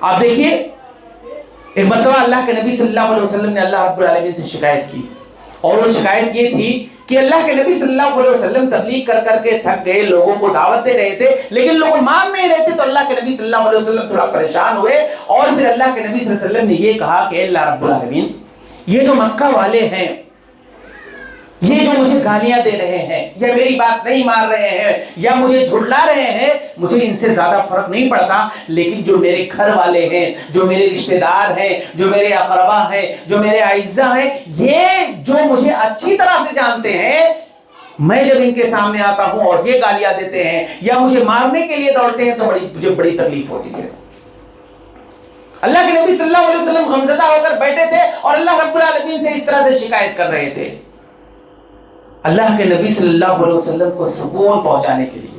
آپ دیکھیے ایک مرتبہ اللہ کے نبی صلی اللہ علیہ وسلم نے اللہ رب العالمین سے شکایت کی، اور وہ شکایت یہ تھی کہ اللہ کے نبی صلی اللہ علیہ وسلم تبلیغ کر کر کے تھک گئے، لوگوں کو دعوت دے رہے تھے لیکن لوگ مان نہیں رہے تھے، تو اللہ کے نبی صلی اللہ علیہ وسلم تھوڑا پریشان ہوئے، اور پھر اللہ کے نبی صلی اللہ علیہ وسلم نے یہ کہا کہ اللہ رب العالمین یہ جو مکہ والے ہیں، یہ جو مجھے گالیاں دے رہے ہیں یا میری بات نہیں مان رہے ہیں یا مجھے جھٹلا رہے ہیں، مجھے ان سے زیادہ فرق نہیں پڑتا، لیکن جو میرے گھر والے ہیں، جو میرے رشتہ دار ہیں، جو میرے اقربا ہیں، جو میرے اعزاء ہیں، یہ جو مجھے اچھی طرح سے جانتے ہیں، میں جب ان کے سامنے آتا ہوں اور یہ گالیاں دیتے ہیں یا مجھے مارنے کے لیے دوڑتے ہیں تو مجھے بڑی تکلیف ہوتی ہے۔ اللہ کے نبی صلی اللہ علیہ وسلم غمزدہ ہو کر بیٹھے تھے اور اللہ رب العالمین سے اس طرح سے شکایت کر رہے تھے۔ اللہ کے نبی صلی اللہ علیہ وسلم کو سکون پہنچانے کے لیے،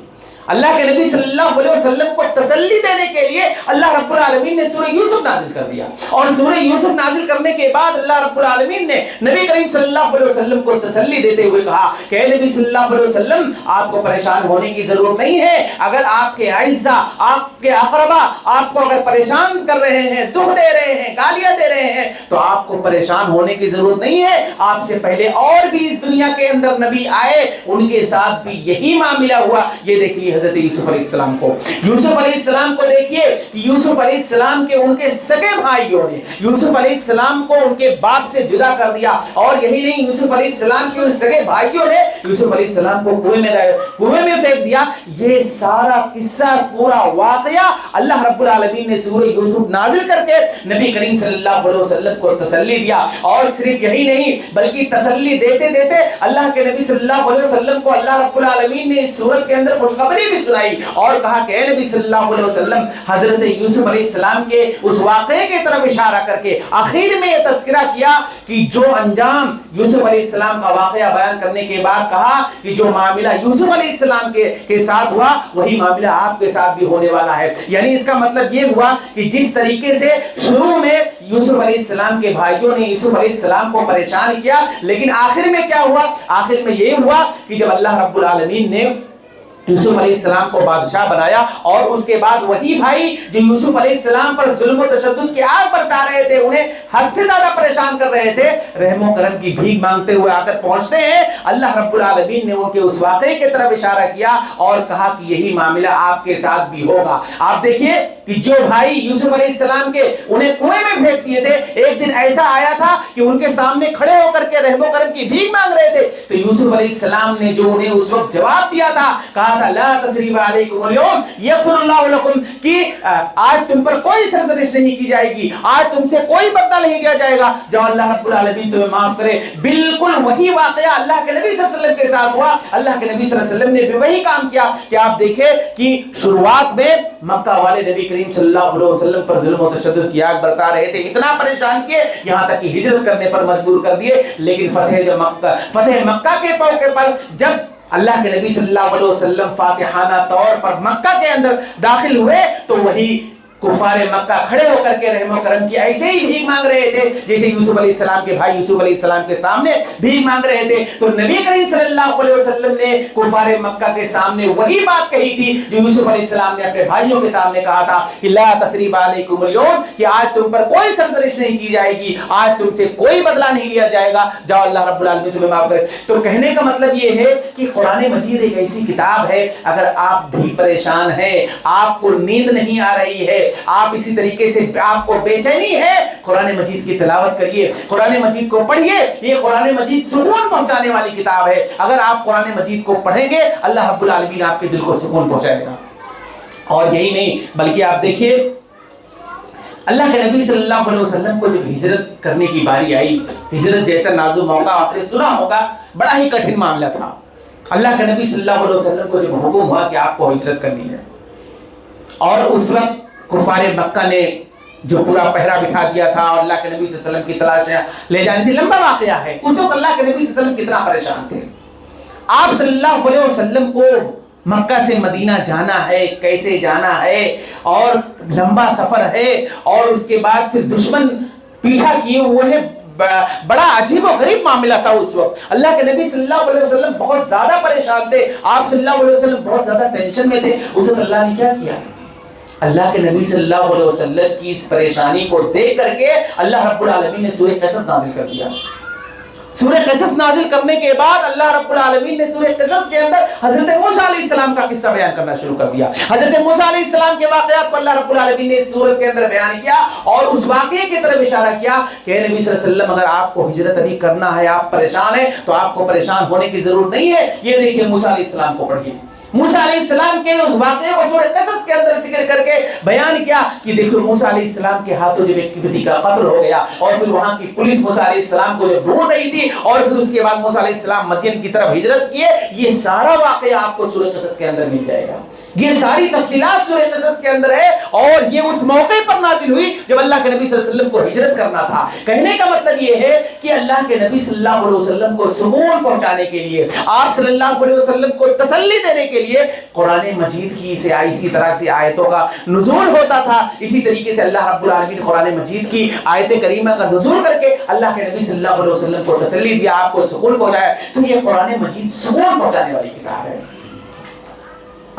اللہ کے نبی صلی اللہ علیہ وسلم کو تسلی دینے کے لیے اللہ رب العالمین نے سورہ یوسف نازل کر دیا، اور سورہ یوسف نازل کرنے کے بعد اللہ رب العالمین نے نبی کریم صلی اللہ علیہ وسلم کو تسلی دیتے ہوئے کہا کہ اے نبی صلی اللہ علیہ وسلم، آپ کو پریشان ہونے کی ضرورت نہیں ہے، اگر آپ کے اعزاء، آپ کے اقربا آپ کو اگر پریشان کر رہے ہیں، دکھ دے رہے ہیں، گالیاں دے رہے ہیں، تو آپ کو پریشان ہونے کی ضرورت نہیں ہے، آپ سے پہلے اور بھی اس دنیا کے اندر نبی آئے، ان کے ساتھ بھی یہی معاملہ ہوا۔ یہ دیکھیے حضرت یوسف علیہ السلام کو، یوسف علیہ السلام کو دیکھیے کہ یوسف علیہ السلام کے ان کے سگے بھائیوں نے یوسف علیہ السلام کو ان کے باپ سے جدا کر دیا، اور یہی نہیں، یوسف علیہ السلام کے ان سگے بھائیوں نے یوسف علیہ السلام کو کنویں میں پھینک دیا۔ یہ سارا قصہ، پورا واقعہ اللہ رب العالمین نے سورہ یوسف نازل کر کے نبی کریم صلی اللہ علیہ وسلم کو تسلی دیا، اور صرف یہی نہیں بلکہ تسلی دیتے دیتے اللہ کے نبی صلی اللہ علیہ وسلم کو اللہ رب العالمین نے اس سورت کے اندر خوشخبری بھی سنائی، اور کہا کہ اے نبی صلی اللہ علیہ وسلم، حضرت یوسف علیہ السلام کے اس واقعے کی طرف اشارہ کر کے آخر میں یہ تذکرہ کیا کہ جو انجام یوسف علیہ السلام کا واقعہ بیان کرنے کے بعد کہا کہ جو معاملہ یوسف علیہ السلام کے ساتھ ہوا وہی معاملہ آپ کے ساتھ بھی ہونے والا ہے۔ یعنی اس کا مطلب یہ ہوا کہ جس طریقے سے شروع میں یوسف علیہ السلام کے بھائیوں نے یوسف علیہ السلام کو پریشان کیا، لیکن آخر میں کیا ہوا؟ آخر میں یہ ہوا کہ جب اللہ رب العالمین نے یوسف علیہ السلام کو بادشاہ بنایا، اور اس کے بعد وہی بھائی جو یوسف علیہ السلام پر ظلم و تشدد کی آگ برسا رہے تھے، انہیں حد سے زیادہ پریشان کر رہے تھے، رحم و کرم کی بھیک مانگتے ہوئے آ کر پہنچتے ہیں، اللہ رب العالمین نے ان کے اس واقعے کی طرف اشارہ کیا اور کہا کہ یہی معاملہ آپ کے ساتھ بھی ہوگا۔ آپ دیکھیے کہ جو بھائی یوسف علیہ السلام کے انہیں کنویں میں پھینک دیے تھے، ایک دن ایسا آیا تھا کہ ان کے سامنے کھڑے ہو کر کے رحم و کرم کی بھیک مانگ رہے تھے، تو یوسف علیہ السلام نے جو انہیں اس وقت جواب دیا تھا، کہا تھا لا تثریب علیکم اليوم یغفر اللہ لکم، کہ آج تم پر کوئی سرزنش نہیں کی جائے گی، آج تم سے کوئی بدلہ نہیں دیا جائے گا، جاؤ اللہ رب العالمین تمہیں معاف کرے۔ بالکل وہی واقعہ اللہ کے نبی صلی اللہ علیہ وسلم کے ساتھ ہوا، اللہ کے نبی صلی اللہ علیہ وسلم نے بھی وہی کام کیا کہ آپ دیکھیں کہ شروعات میں مکہ والے نبی کریم صلی اللہ علیہ وسلم پر ظلم و تشدد کی آگ برسا رہے تھے، اتنا پریشان کیے یہاں تک کہ ہجرت کرنے پر مجبور کر دیے، لیکن فتح مکہ کے موقع پر جب اللہ کے نبی صلی اللہ علیہ وسلم فاتحانہ طور پر مکہ کے اندر داخل ہوئے تو وہی کفار مکہ کھڑے ہو کر کے رحم و کرم کی ایسے ہی بھیک مانگ رہے تھے جیسے یوسف علیہ السلام کے بھائی یوسف علیہ السلام کے سامنے بھیک مانگ رہے تھے۔ تو نبی کریم صلی اللہ علیہ وسلم نے کفار مکہ کے سامنے وہی بات کہی تھی جو یوسف علیہ السلام نے اپنے بھائیوں کے سامنے کہا تھا کہ لا تثریب علیکم اليوم، کہ آج تم پر کوئی سرزنش نہیں کی جائے گی، آج تم سے کوئی بدلہ نہیں لیا جائے گا، جاؤ اللہ رب العالمین تمہیں معاف کرے۔ تو کہنے کا مطلب یہ ہے کہ قرآن مجید ایک ایسی کتاب ہے، اگر آپ بھی پریشان ہیں، آپ کو نیند نہیں آ رہی ہے، آپ اسی طریقے سے آپ کو بے چینی ہے، قرآن مجید کی تلاوت کریے، قرآن مجید کو پڑھیے، یہ قرآن مجید سکون پہنچانے والی کتاب ہے۔ اگر آپ قرآن مجید کو پڑھیں گے اللہ رب العالمین آپ کے دل کو سکون پہنچائے گا۔ اور یہی نہیں بلکہ آپ دیکھیے اللہ کے نبی صلی اللہ علیہ وسلم کو جب ہجرت کرنے کی باری آئی، ہجرت جیسا نازک موقع آپ نے سنا ہوگا، بڑا ہی کٹھن معاملہ تھا۔ اللہ کے نبی صلی اللہ علیہ وسلم کو جب حکم ہوا کہ آپ کو ہجرت کرنی ہے، اور اس وقت کفار مکہ نے جو پورا پہرا بٹھا دیا تھا اور اللہ کے نبی صلی اللہ علیہ وسلم کی تلاش لے جانی تھی، لمبا واقعہ ہے، اس وقت اللہ کے نبی صلی اللہ علیہ وسلم کتنا پریشان تھے۔ آپ صلی اللہ علیہ وسلم کو مکہ سے مدینہ جانا ہے، کیسے جانا ہے، اور لمبا سفر ہے، اور اس کے بعد پھر دشمن پیچھا کیے ہوئے ہیں، بڑا عجیب و غریب معاملہ تھا اس وقت۔ اللہ کے نبی صلی اللہ علیہ وسلم بہت زیادہ پریشان تھے، آپ صلی اللہ علیہ وسلم بہت زیادہ ٹینشن میں تھے۔ اس وقت اللہ نے کیا کیا؟ اللہ کے نبی صلی اللہ علیہ وسلم کی اس پریشانی کو دیکھ کر کے اللہ رب العالمین نے سورہ قصص نازل کر دیا. سورہ قصص نازل کرنے کے بعد اللہ رب العالمین نے سورہ قصص کے اندر حضرت موسیٰ علیہ السلام کا قصہ بیان کرنا شروع کر دیا. حضرت موسیٰ علیہ السلام کے واقعات کو اللہ رب العالمین نے اس سورت کے اندر بیان کیا اور اس واقعے کی طرف اشارہ کیا کہ نبی صلی اللہ علیہ وسلم اگر آپ کو ہجرت ابھی کرنا ہے, آپ پریشان ہیں, تو آپ کو پریشان ہونے کی ضرورت نہیں ہے. یہ دیکھیے موسیٰ علیہ السلام کو پڑھیے. موسیٰ علیہ السلام کے اس واقعے کو سورہ قصص کے اندر ذکر کر کے بیان کیا کہ دیکھو موسیٰ علیہ السلام کے ہاتھوں جب ایک قبطی کا قتل ہو گیا اور پھر وہاں کی پولیس موسیٰ علیہ السلام کو جب ڈھونڈ رہی تھی اور پھر اس کے بعد موسیٰ علیہ السلام مدین کی طرف ہجرت کیے, یہ سارا واقعہ آپ کو سورہ قصص کے اندر مل جائے گا. یہ ساری تفصیلات سورہ قصص کے اندر ہے اور یہ اس موقع پر نازل ہوئی جب اللہ کے نبی صلی اللہ علیہ وسلم کو ہجرت کرنا تھا. کہنے کا مطلب یہ ہے کہ اللہ کے نبی صلی اللہ علیہ وسلم کو سکون پہنچانے کے لیے, آپ صلی اللہ علیہ وسلم کو تسلی دینے کے لیے قرآن مجید کی اسی طرح سے آیتوں کا نزول ہوتا تھا. اسی طریقے سے اللہ رب العالمین قرآن مجید کی آیت کریمہ کا نزول کر کے اللہ کے نبی صلی اللہ علیہ وسلم کو تسلی دیا, آپ کو سکون پہنچایا. تو یہ قرآن مجید سکون پہنچانے والی کتاب ہے.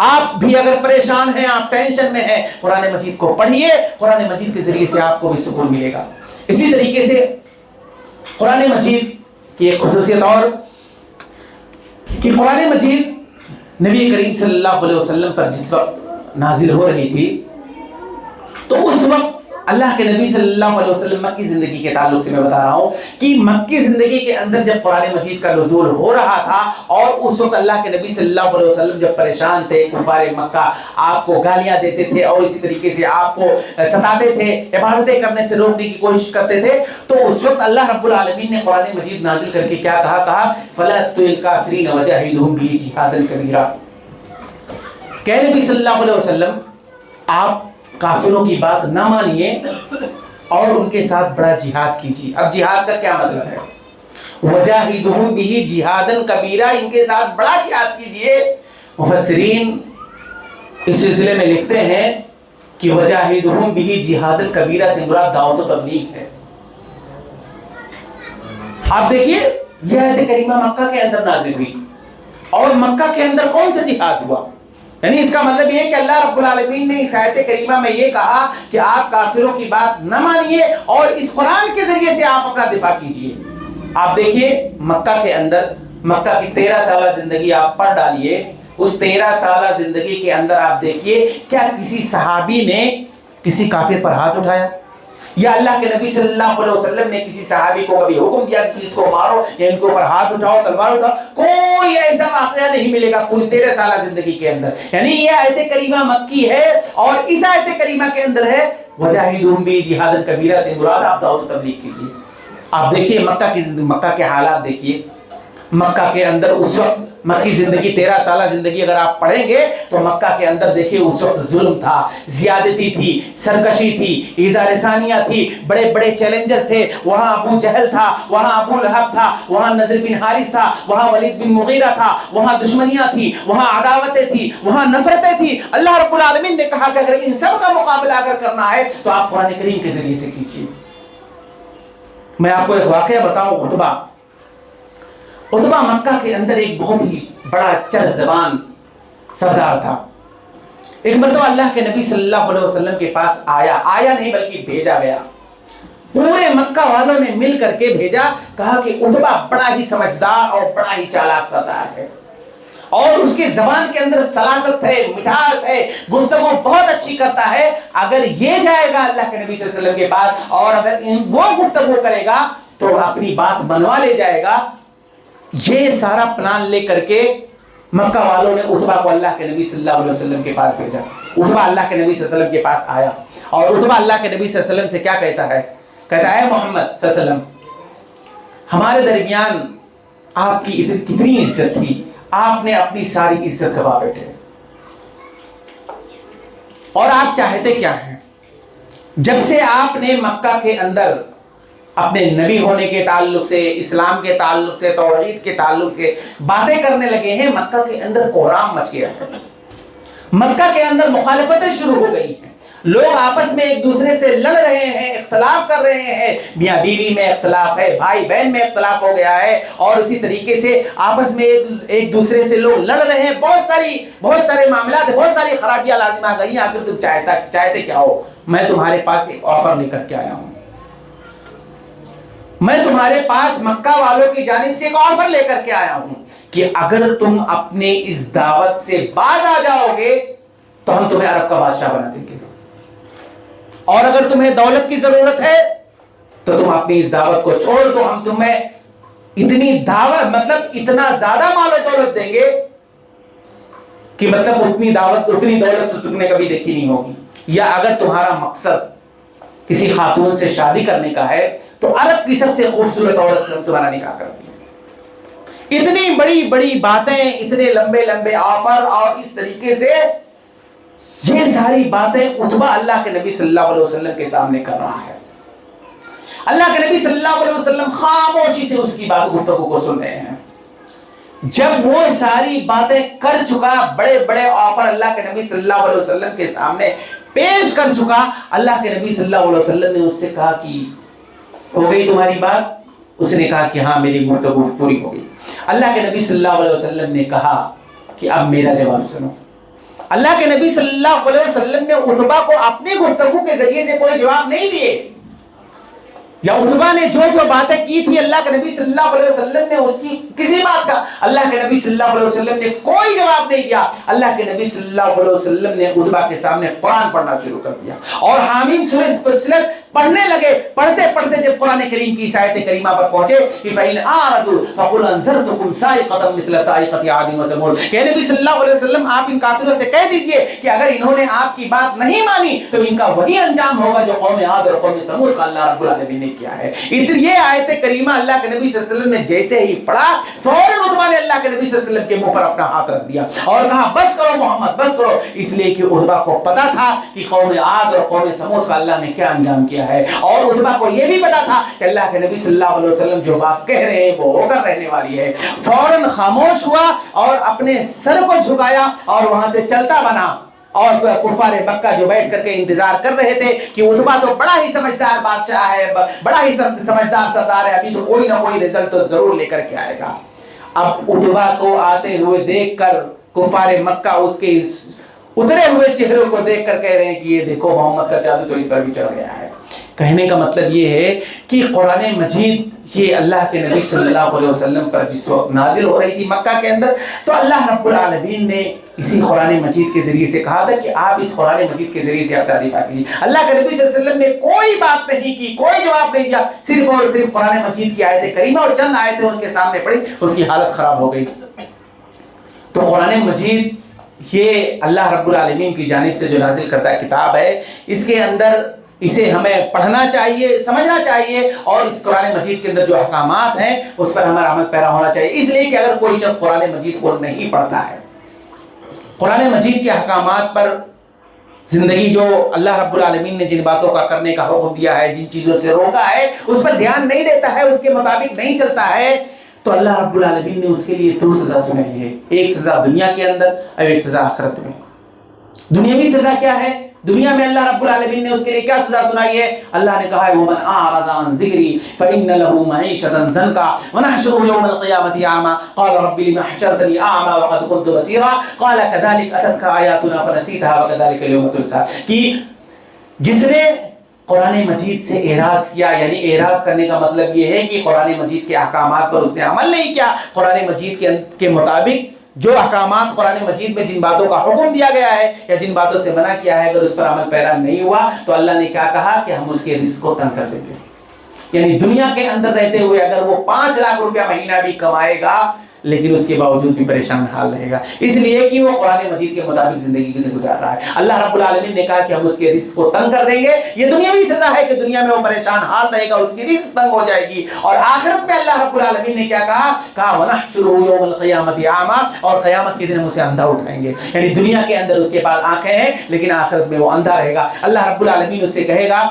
آپ بھی اگر پریشان ہیں, آپ ٹینشن میں ہیں, قرآن مجید کو پڑھیے, قرآن مجید کے ذریعے سے آپ کو بھی سکون ملے گا. اسی طریقے سے قرآن مجید کی ایک خصوصیت اور کہ قرآن مجید نبی کریم صلی اللہ علیہ وسلم پر جس وقت نازل ہو رہی تھی تو اس وقت اللہ کے نبی صلی اللہ علیہ وسلم مکی زندگی کے تعلق سے میں بتا رہا ہوں کہ مکی زندگی کے اندر جب قرآن مجید کا نزول ہو رہا تھا اور اس وقت اللہ کے نبی صلی اللہ علیہ وسلم جب پریشان تھے, کفار مکہ آپ کو گالیاں دیتے تھے اور اسی طریقے سے آپ کو ستاتے تھے, عبادتیں کرنے سے روکنے کی کوشش کرتے تھے, تو اس وقت اللہ رب العالمین نے قرآن مجید نازل کر کے کیا کہا فَلَا تُطِعِ الْكَافِرِينَ وَجَاهِدْهُمْ بِهِ جِهَادًا كَبِيرًا. کہ نبی صلی اللہ علیہ وسلم آپ کافروں کی بات نہ مانیے اور ان کے ساتھ بڑا جہاد کیجیے. اب جہاد کا کیا مطلب ہے؟ وَجَاهِدْهُمْ بِهِ جِهَادًا كَبِيرًا, ان کے ساتھ بڑا جہاد کیجیے. مفسرین اس سلسلے میں لکھتے ہیں کہ وَجَاهِدْهُمْ بِهِ جِهَادًا كَبِيرًا سے مراد دعوت و تبلیغ ہے. آپ دیکھیے یہ آیت کریمہ مکہ کے اندر نازل ہوئی اور مکہ کے اندر کون سا جہاد ہوا؟ یعنی اس کا مطلب یہ ہے کہ اللہ رب العالمین نے اس آیت کریمہ میں یہ کہا کہ آپ کافروں کی بات نہ مانیے اور اس قرآن کے ذریعے سے آپ اپنا دفاع کیجیے. آپ دیکھیے مکہ کے اندر مکہ کی 13 سالہ زندگی آپ پڑھ ڈالیے, اس 13 سالہ زندگی کے اندر آپ دیکھیے کیا کسی صحابی نے کسی کافر پر ہاتھ اٹھایا یا اللہ کے نبی صلی اللہ علیہ وسلم نے کسی صحابی کو کبھی حکم دیا کہ اس کو مارو یا ان کے اوپر ہاتھ اٹھاؤ, تلوار اٹھاؤ؟ کوئی ایسا واقعہ نہیں ملے گا پوری 13 سالہ زندگی کے اندر. یعنی یہ آیت کریمہ مکی ہے اور اس آیت کریمہ کے اندر ہے وَجَاهِدْهُمْ بِهِ جِهَادًا كَبِيرًا سے مراد آپ دعوت و تبلیغ کیجیے. آپ دیکھیے مکہ کے حالات دیکھیے. مکہ کے اندر اس وقت مکی زندگی 13 سالہ زندگی اگر آپ پڑھیں گے تو مکہ کے اندر دیکھیے اس وقت ظلم تھا, زیادتی تھی, سرکشی تھی, ایذا رسانیہ تھی, بڑے بڑے چیلنجر تھے. وہاں ابو جہل تھا, وہاں ابو لہب تھا, وہاں نضر بن حارث تھا, وہاں ولید بن مغیرہ تھا, وہاں دشمنیاں تھی, وہاں عداوتیں تھی, وہاں نفرتیں تھی. اللہ رب العالمین نے کہا کہ اگر ان سب کا مقابلہ اگر کرنا ہے تو آپ قرآن کریم کے ذریعے سے کیجیے. میں آپ کو ایک واقعہ بتاؤں. عتبہ مکہ کے اندر ایک بہت ہی بڑا چل زبان سردار تھا. ایک مرتبہ اللہ کے نبی صلی اللہ علیہ وسلم کے پاس آیا نہیں بلکہ بھیجا گیا. پورے مکہ والوں نے مل کر کے بھیجا, کہا کہ عتبہ بڑا ہی سمجھدار اور بڑا ہی چالاک سردار ہے اور اس کی زبان کے اندر سلاست ہے, مٹھاس ہے, گفتگو بہت اچھی کرتا ہے. اگر یہ جائے گا اللہ کے نبی صلی اللہ علیہ وسلم کے پاس اور اگر وہ گفتگو کرے گا تو اپنی بات منوا لے جائے گا. یہ سارا پلان لے کر کے مکہ والوں نے عتبہ کو اللہ کے نبی صلی اللہ علیہ وسلم کے پاس بھیجا. عتبہ اللہ کے نبی صلی اللہ علیہ وسلم کے پاس آیا اور عتبہ اللہ کے نبی صلی اللہ علیہ وسلم سے کیا کہتا ہے محمد صلی اللہ علیہ وسلم, ہمارے درمیان آپ کی کتنی عزت تھی, آپ نے اپنی ساری عزت گوا بیٹھے اور آپ چاہتے کیا ہیں؟ جب سے آپ نے مکہ کے اندر اپنے نبی ہونے کے تعلق سے, اسلام کے تعلق سے, توحید کے تعلق سے باتیں کرنے لگے ہیں, مکہ کے اندر کوہرام مچ گیا ہے, مکہ کے اندر مخالفتیں شروع ہو گئی ہیں. لوگ آپس میں ایک دوسرے سے لڑ رہے ہیں، اختلاف کر رہے ہیں، میاں بیوی میں اختلاف ہے، بھائی بہن میں اختلاف ہو گیا ہے، اور اسی طریقے سے آپس میں ایک دوسرے سے لوگ لڑ رہے ہیں، بہت سارے معاملات، بہت ساری خرابیاں لازم آ گئی ہیں، آخر تم چاہتے کیا ہو؟ میں تمہارے پاس ایک آفر لے کر کے آیا ہوں، میں تمہارے پاس مکہ والوں کی جانب سے ایک آفر لے کر کے آیا ہوں کہ اگر تم اپنے اس دعوت سے باز آ جاؤ گے تو ہم تمہیں عرب کا بادشاہ بنا دیں گے، اور اگر تمہیں دولت کی ضرورت ہے تو تم اپنی اس دعوت کو چھوڑ دو، ہم تمہیں اتنی دعوت، مطلب اتنا زیادہ مال و دولت دیں گے کہ مطلب اتنی دولت تو تم نے کبھی دیکھی نہیں ہوگی، یا اگر تمہارا مقصد کسی خاتون سے شادی کرنے کا ہے تو عرب کی سب سے خوبصورت عورت سے تمہارا نکاح کر دیا۔ اتنی بڑی بڑی باتیں، اتنے لمبے لمبے آفر، اور اس طریقے سے یہ ساری باتیں عتبہ اللہ کے نبی صلی اللہ علیہ وسلم کے سامنے کر رہا ہے۔ اللہ کے نبی صلی اللہ علیہ وسلم خاموشی سے اس کی بات گفتگو کو سن رہے ہیں۔ جب وہ ساری باتیں کر چکا، بڑے بڑے آفر اللہ کے نبی صلی اللہ علیہ وسلم کے سامنے پیش کر چکا، اللہ کے نبی صلی اللہ علیہ وسلم نے اس سے کہا کہ ہو گئی تمہاری بات؟ اس نے کہا کہ ہاں میری گفتگو پوری ہو گئی۔ اللہ کے نبی صلی اللہ علیہ وسلم نے کہا کہ اب میرا جواب سنو۔ اللہ کے نبی صلی اللہ علیہ وسلم نے عتبہ کو اپنی گفتگو کے ذریعے سے کوئی جواب نہیں دیے، یا عتبہ نے جو باتیں کی تھی اللہ کے نبی صلی اللہ علیہ وسلم نے اس کی کسی بات کا اللہ کے نبی صلی اللہ علیہ وسلم نے کوئی جواب نہیں دیا۔ اللہ کے نبی صلی اللہ علیہ وسلم نے عتبہ کے سامنے قرآن پڑھنا شروع کر دیا، اور حامیم سورہ فصلت پڑھنے لگے۔ پڑھتے پڑھتے جب قرآن کریم کی آیت کریمہ پر پہنچے کہ فَإِنْ أَعْرَضُوا فَقُلْ أَنذَرْتُكُمْ صَاعِقَةً مِثْلَ صَاعِقَةِ عَادٍ وَثَمُودَ، کہ نبی صلی اللہ علیہ وسلم آپ ان کافروں سے کہہ دیجئے کہ اگر انہوں نے آپ کی بات نہیں مانی تو ان کا وہی انجام ہوگا جو قوم عاد اور قوم ثمود کا اللہ رب العالمین نے کیا ہے۔ یہ آیت کریمہ اللہ کے نبی صلی اللہ علیہ وسلم نے جیسے ہی پڑھا، فوراً عتبہ نے اللہ کے نبی صلی اللہ علیہ وسلم کے منہ پر اپنا ہاتھ رکھ دیا اور کہا بس کرو محمد، بس کرو، اس لیے کہ عتبہ کو پتا تھا کہ قوم عاد اور قوم ثمود کا اللہ نے کیا انجام کیا ہے، اور عتبہ کو یہ بھی پتا تھا کہ اللہ کے نبی صلی اللہ علیہ وسلم جو بات کہہ رہے ہیں وہ ہو کر رہنے والی ہے۔ فوراً خاموش ہوا اور اپنے سر کو جھکایا اور وہاں سے چلتا بنا، اور کفار مکہ جو بیٹھ کر کے انتظار کر رہے تھے کہ عتبہ تو بڑا ہی سمجھدار بادشاہ ہے، بڑا ہی سمجھدار سردار ہے، ابھی تو کوئی نہ کوئی رزلٹ تو ضرور لے کر کے آئے گا۔ اب عتبہ کو آتے ہوئے دیکھ کر کفار مکہ اس کے اترے ہوئے چہروں کو دیکھ کر کہہ رہے ہیں کہ یہ دیکھو محمد کا جادو تو اس پر بھی چڑھ گیا ہے۔ کہنے کا مطلب یہ ہے کہ قرآن مجید یہ اللہ کے نبی صلی اللہ علیہ وسلم پر جس وقت نازل ہو رہی تھی مکہ کے اندر، تو اللہ رب العالمین نے اسی قرآن مجید کے ذریعے سے کہا تھا کہ آپ اس قرآن مجید کے ذریعے سے اپنا دفاع کیجیے۔ اللہ کے نبی صلی اللہ علیہ وسلم نے کوئی بات نہیں کی، کوئی جواب نہیں دیا، صرف اور صرف قرآن مجید کی آیت کریمہ اور چند آیتیں اس کے سامنے پڑھی، اس کی حالت خراب ہو گئی۔ تو قرآن مجید یہ اللہ رب العالمین کی جانب سے جو نازل کرتا کتاب ہے، اس کے اندر اسے ہمیں پڑھنا چاہیے، سمجھنا چاہیے، اور اس قرآن مجید کے اندر جو احکامات ہیں اس پر ہمارا عمل پیرا ہونا چاہیے۔ اس لیے کہ اگر کوئی شخص قرآن مجید کو نہیں پڑھتا ہے، قرآن مجید کے احکامات پر زندگی جو اللہ رب العالمین نے جن باتوں کا کرنے کا حکم دیا ہے، جن چیزوں سے روکا ہے، اس پر دھیان نہیں دیتا ہے، اس کے مطابق نہیں چلتا ہے، تو اللہ رب العالمین نے اس کے لیے دو سزا سنائی ہے، ایک سزا دنیا کے اندر اور ایک سزا آخرت میں۔ دنیاوی سزا کیا ہے؟ دنیا میں اللہ رب العالمین نے اس کے لیے کیا سزا سنائی ہے؟ اللہ نے کہا ہے وَمَنْ أَعْرَضَ عَنْ ذِكْرِي فَإِنَّ لَهُ مَعِيشَةً ضَنْكًا وَنَحْشُرُهُ يَوْمَ الْقِيَامَةِ أَعْمَى قَالَ رَبِّ لِمَ حَشَرْتَنِي أَعْمَى وَقَدْ كُنْتُ بَصِيرًا قَالَ كَذَلِكَ أَتَتْكَ آيَاتُنَا فَنَسِيتَهَا وَكَذَلِكَ الْيَوْمَ تُنسَى، کہ جس نے قرآن مجید سے اعراض کیا، یعنی اعراض کرنے کا مطلب یہ ہے کہ قرآن مجید کے احکامات پر اس نے عمل نہیں کیا، قرآن مجید کے مطابق جو احکامات قرآن مجید میں جن باتوں کا حکم دیا گیا ہے یا جن باتوں سے منع کیا ہے، اگر اس پر عمل پیرا نہیں ہوا تو اللہ نے کیا کہا کہ ہم اس کے رزق کو تنگ کر دیں گے۔ یعنی دنیا کے اندر رہتے ہوئے اگر وہ 5 لاکھ روپیہ مہینہ بھی کمائے گا لیکن اس کے باوجود بھی پریشان حال رہے گا، اس لیے کہ وہ قرآن مجید کے مطابق زندگی گزار رہا ہے۔ اللہ رب العالمین نے کہا کہ ہم اس کے رزق کو تنگ کر دیں گے، یہ دنیاوی سزا ہے کہ دنیا میں وہ پریشان حال رہے گا، اس کی رزق تنگ ہو جائے گی۔ اور آخرت میں اللہ رب العالمین نے کیا کہا؟ وَنَحْشُرُهُ يَوْمَ الْقِيَامَةِ أَعْمَى، اور قیامت کے دن ہم اسے اندھا اٹھائیں گے۔ یعنی دنیا کے اندر اس کے پاس آنکھیں ہیں لیکن آخرت میں وہ اندھا رہے گا۔ اللہ رب العالمین اس سے کہے گا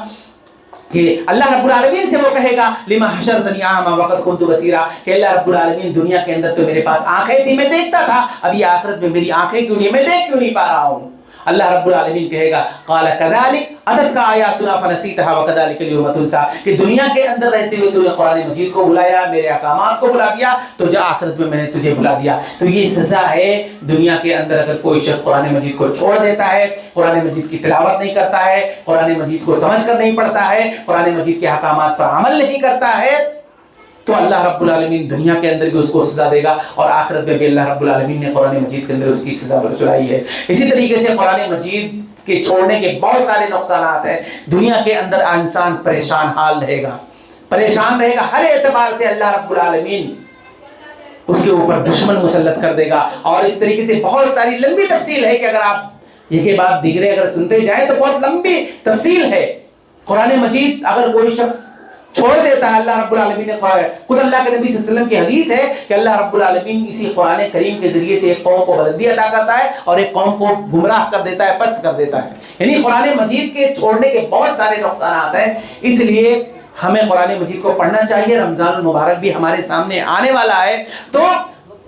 کہ اللہ رب العالمین سے وہ کہے گا لِمَ حَشَرْتَنِي أَعْمَى وَقَدْ كُنْتُ بَصِيرًا، کہ اللہ رب العالمین دنیا کے اندر تو میرے پاس آنکھیں تھی، میں دیکھتا تھا، ابھی آخرت میں میری آنکھیں کیوں نہیں، میں دیکھ کیوں نہیں پا رہا ہوں؟ اللہ رب العالمین کہے گا قال کذالک اتتک آیاتنا فنسیتها وکذالک اليوم تنسی، کہ دنیا کے اندر رہتے ہوئے تو نے قرآن مجید کو بلایا، میرے احکامات کو بلا دیا، تو جا آخرت میں نے تجھے بلا دیا۔ تو یہ سزا ہے دنیا کے اندر اگر کوئی شخص قرآن مجید کو چھوڑ دیتا ہے، قرآن مجید کی تلاوت نہیں کرتا ہے، قرآن مجید کو سمجھ کر نہیں پڑھتا ہے، قرآن مجید کے احکامات پر عمل نہیں کرتا ہے، تو اللہ رب العالمین دنیا کے اندر بھی اس کو سزا دے گا، اور آخرت میں بھی اللہ رب العالمین نے قرآن مجید کے اندر اس کی سزا سنائی ہے۔ اسی طریقے سے قرآن مجید کے چھوڑنے کے بہت سارے نقصانات ہیں۔ دنیا کے اندر انسان پریشان حال رہے گا، پریشان رہے گا، ہر اعتبار سے اللہ رب العالمین اس کے اوپر دشمن مسلط کر دے گا۔ اور اس طریقے سے بہت ساری لمبی تفصیل ہے کہ اگر آپ یہ کے بعد دیگرے اگر سنتے جائیں تو بہت لمبی تفصیل ہے۔ قرآن مجید اگر کوئی شخص چھوڑ دیتا ہے، اللہ رب العالمین نے خود اللہ کے نبی صلی اللہ علیہ وسلم کی حدیث ہے کہ اللہ رب العالمین اسی قرآن کریم کے ذریعے سے ایک قوم کو بلندی عطا کرتا ہے اور ایک قوم کو گمراہ کر دیتا ہے، پست کر دیتا ہے۔ یعنی قرآن مجید کے چھوڑنے کے بہت سارے نقصانات ہیں، اس لیے ہمیں قرآن مجید کو پڑھنا چاہیے۔ رمضان المبارک بھی ہمارے سامنے آنے والا ہے، تو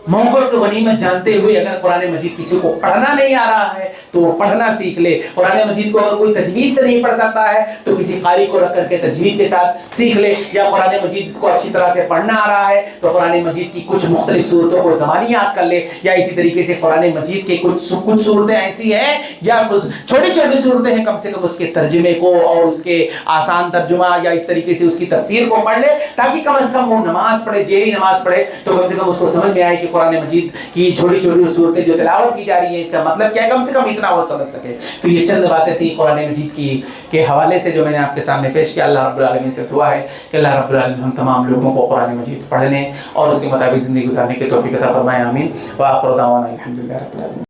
موقع کو غنیمت جانتے ہوئے اگر قرآن مجید کسی کو پڑھنا نہیں آ رہا ہے تو وہ پڑھنا سیکھ لے۔ قرآن مجید کو اگر کوئی تجوید سے نہیں پڑھ سکتا ہے تو کسی قاری کو رکھ کر کے تجوید کے ساتھ سیکھ لے، یا قرآن مجید اس کو اچھی طرح سے پڑھنا آ رہا ہے تو قرآن مجید کی کچھ مختلف صورتوں کو زبانی یاد کر لے، یا اسی طریقے سے قرآن مجید کے کچھ صورتیں ایسی ہیں یا کچھ چھوٹی چھوٹی صورتیں ہیں، کم سے کم اس کے ترجمے کو اور اس کے آسان ترجمہ یا اس طریقے سے اس کی تفسیر کو پڑھ لے، تاکہ کم از کم وہ نماز پڑھے، جہری نماز پڑھے تو کم سے کم اس کو سمجھ میں آئے کہ قرآن مجید کی چھوٹی چھوٹی صورتیں جو تلاوت کی جا رہی ہیں اس کا مطلب کیا ہے، کم سے کم اتنا وہ سمجھ سکے۔ تو یہ چند باتیں تھیں قرآن مجید کی کے حوالے سے جو میں نے آپ کے سامنے پیش کیا۔ اللہ رب العالمین سے دعا ہے کہ اللہ رب العالمین ہم تمام لوگوں کو قرآن مجید پڑھنے اور اس کے مطابق زندگی گزارنے کی توفیق عطا فرمائے، آمین۔ وآخر دعوانا الحمدللہ رب العالمین۔